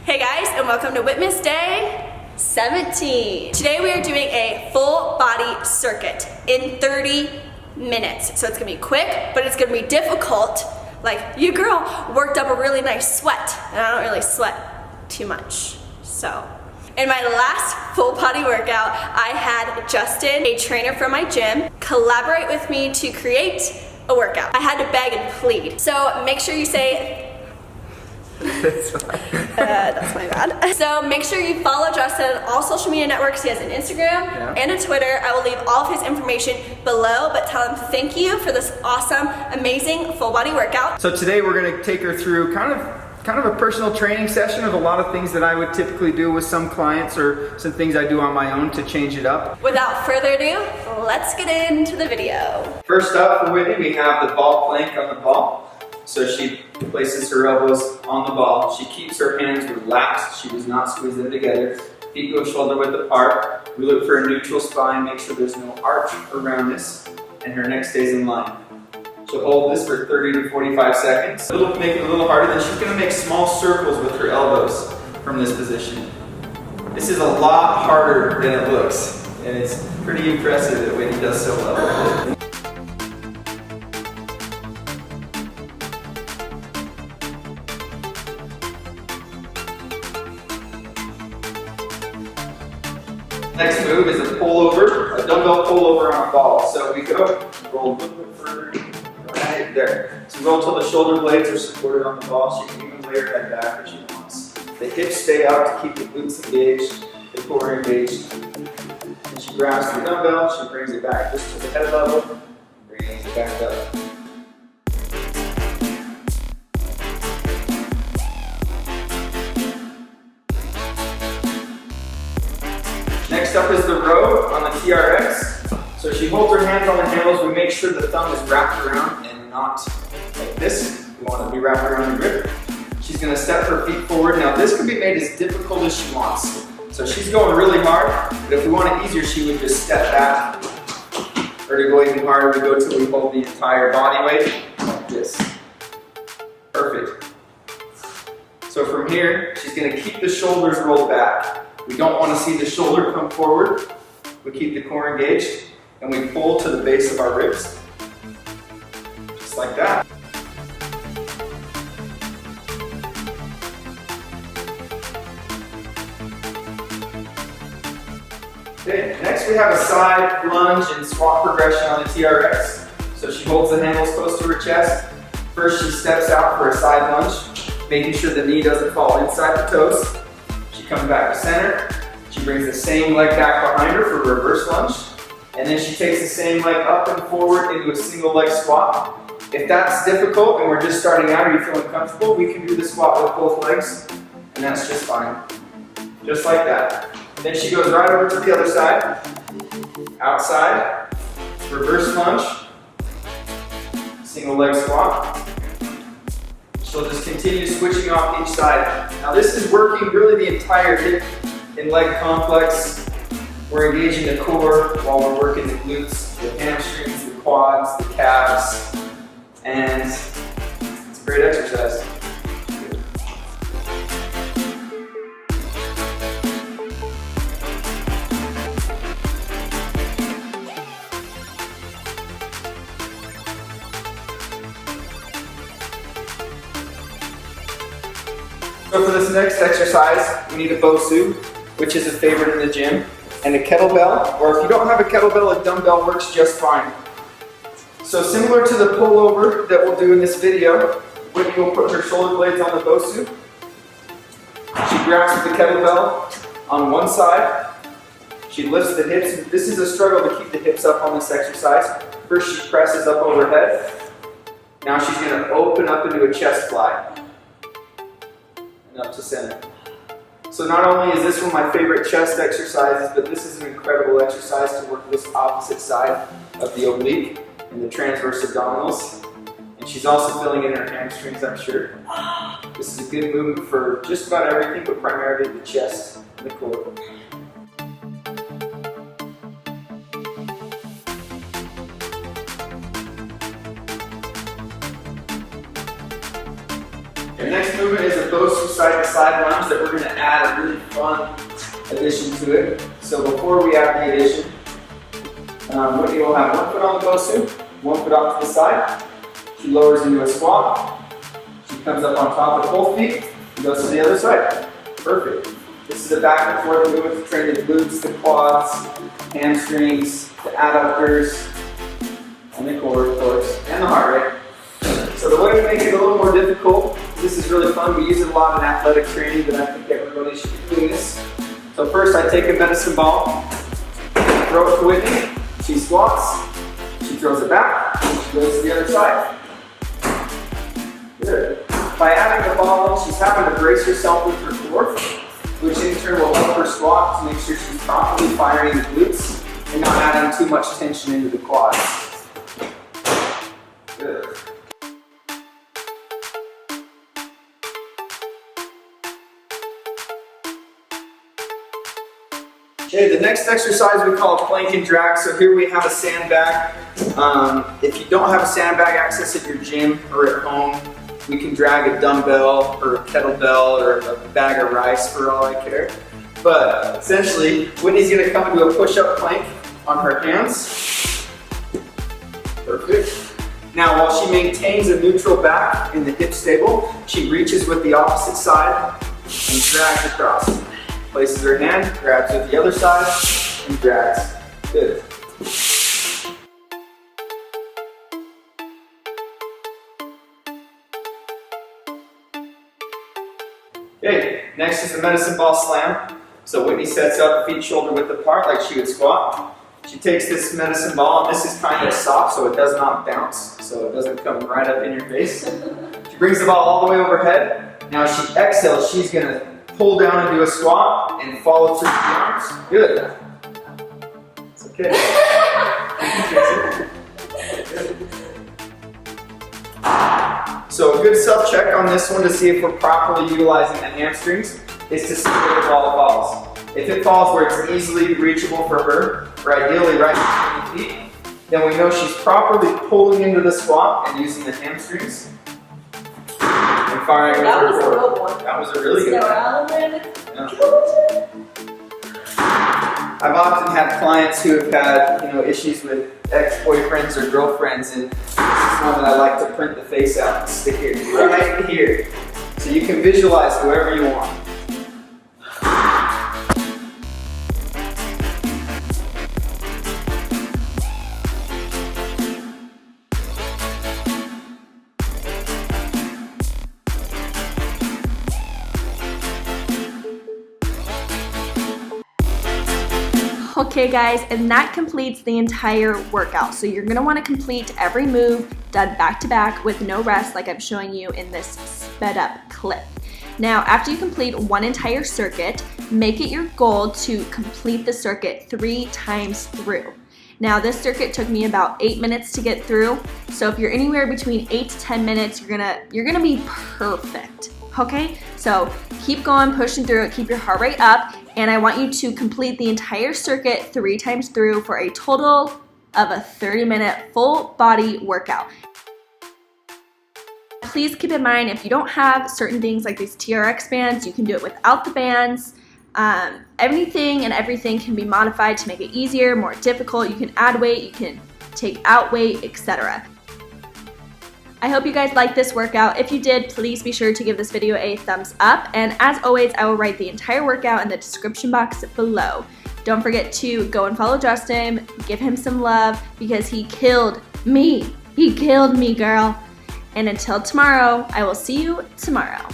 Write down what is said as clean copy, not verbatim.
Hey guys, and welcome to WHITMAS Day 17. Today we are doing a full body circuit in 30 minutes. So it's gonna be quick, but it's gonna be difficult. Like, you girl worked up a really nice sweat, and I don't really sweat too much, so. In my last full body workout, I had Justin, a trainer from my gym, collaborate with me to create a workout. I had to beg and plead. So make sure you say, that's my bad. So make sure you follow Justin on all social media networks. He has an Instagram and a Twitter. I will leave all of his information below, but tell him thank you for this awesome, amazing full body workout. So today we're going to take her through kind of a personal training session of a lot of things that I would typically do with some clients or some things I do on my own to change it up. Without further ado, let's get into the video. First up for Whitney, we have the ball plank on the ball. So she places her elbows on the ball. She keeps her hands relaxed. She does not squeeze them together. Feet go shoulder width apart. We look for a neutral spine, make sure there's no arch around this, and her neck stays in line. She'll hold this for 30 to 45 seconds. It'll make it a little harder, then she's gonna make small circles with her elbows from this position. This is a lot harder than it looks, and it's pretty impressive that Whitney does so well. Next move is a pullover, a dumbbell pullover on a ball. So we go, roll a little bit further, right there. So roll until the shoulder blades are supported on the ball. She can even lay her head back if she wants. The hips stay out to keep the glutes engaged, the core engaged. And she grabs the dumbbell, she brings it back just to the head level, brings it back up. Next up is the row on the TRX. So she holds her hands on the handles. We make sure the thumb is wrapped around and not like this. We want it to be wrapped around the grip. She's going to step her feet forward. Now this can be made as difficult as she wants. So she's going really hard, but if we want it easier, she would just step back. Or to go even harder, we go till we hold the entire body weight like this. Perfect. So from here, she's going to keep the shoulders rolled back. We don't want to see the shoulder come forward. We keep the core engaged and we pull to the base of our ribs. Just like that. Okay, next we have a side lunge and squat progression on the TRX. So she holds the handles close to her chest. First she steps out for a side lunge, making sure the knee doesn't fall inside the toes. Comes back to center. She brings the same leg back behind her for a reverse lunge. And then she takes the same leg up and forward into a single leg squat. If that's difficult and we're just starting out or you're feeling comfortable, we can do the squat with both legs, and that's just fine. Just like that. Then she goes right over to the other side. Outside, reverse lunge, single leg squat. She'll just continue switching off each side. Now this is working really the entire hip and leg complex. We're engaging the core while we're working the glutes, the hamstrings, the quads, the calves, and it's a great exercise. So for this next exercise, we need a BOSU, which is a favorite in the gym, and a kettlebell, or if you don't have a kettlebell, a dumbbell works just fine. So similar to the pullover that we'll do in this video, Whitney will put her shoulder blades on the BOSU. She grabs the kettlebell on one side. She lifts the hips. This is a struggle to keep the hips up on this exercise. First she presses up overhead. Now she's going to open up into a chest fly. Up to center. So not only is this one of my favorite chest exercises, but this is an incredible exercise to work this opposite side of the oblique and the transverse abdominals. And she's also filling in her hamstrings, I'm sure. This is a good movement for just about everything, but primarily the chest and the core. Your next movement is a BOSU side side to side lunge that we're going to add a really fun addition to it. So before we add the addition, Whitney will have one foot on the BOSU, one foot off to the side. She lowers into a squat. She comes up on top with both feet and goes to the other side. Perfect. This is a back and forth movement to train the glutes, the quads, hamstrings, the adductors, and the core, of course, and the heart rate. So the way we make it a little more difficult, this is really fun. We use it a lot in athletic training, but I think everybody should be doing this. So first I take a medicine ball, throw it to Whitney. She squats, she throws it back, she goes to the other side. Good. By adding the ball, she's having to brace herself with her core, which in turn will help her squat to make sure she's properly firing the glutes and not adding too much tension into the quads. Good. Okay, the next exercise we call plank and drag. So here we have a sandbag. If you don't have a sandbag access at your gym or at home, we can drag a dumbbell or a kettlebell or a bag of rice for all I care. But essentially, Whitney's gonna come into a push-up plank on her hands. Perfect. Now, while she maintains a neutral back in the hip stable, she reaches with the opposite side and drags across. Places her hand, grabs with the other side, and drags. Good. Okay, next is the medicine ball slam. So Whitney sets up, feet shoulder width apart like she would squat. She takes this medicine ball, and this is kind of soft so it does not bounce, so it doesn't come right up in your face. She brings the ball all the way overhead. Now as she exhales, she's gonna pull down and do a squat and follow through the arms. Good. It's okay. So a good self-check on this one to see if we're properly utilizing the hamstrings is to see where the ball falls. If it falls where it's easily reachable for her, or ideally right between the feet, then we know she's properly pulling into the squat and using the hamstrings. And firing That with was her a core. good one. That was a really good one. Yeah. I've often had clients who have had, issues with ex-boyfriends or girlfriends, and this is one that I like to print the face out and stick it right here, so you can visualize whoever you want. Okay guys, and that completes the entire workout. So you're gonna wanna complete every move done back to back with no rest like I'm showing you in this sped up clip. Now, after you complete one entire circuit, make it your goal to complete the circuit 3 times through. Now this circuit took me about 8 minutes to get through, so if you're anywhere between 8 to 10 minutes, you're gonna be perfect. Okay, so keep going, pushing through it, keep your heart rate up, and I want you to complete the entire circuit 3 times through for a total of a 30-minute full body workout. Please keep in mind, if you don't have certain things like these TRX bands, you can do it without the bands. Anything and everything can be modified to make it easier, more difficult. You can add weight, you can take out weight, etc. I hope you guys liked this workout. If you did, please be sure to give this video a thumbs up. And as always, I will write the entire workout in the description box below. Don't forget to go and follow Justin, give him some love because he killed me. He killed me, girl. And until tomorrow, I will see you tomorrow.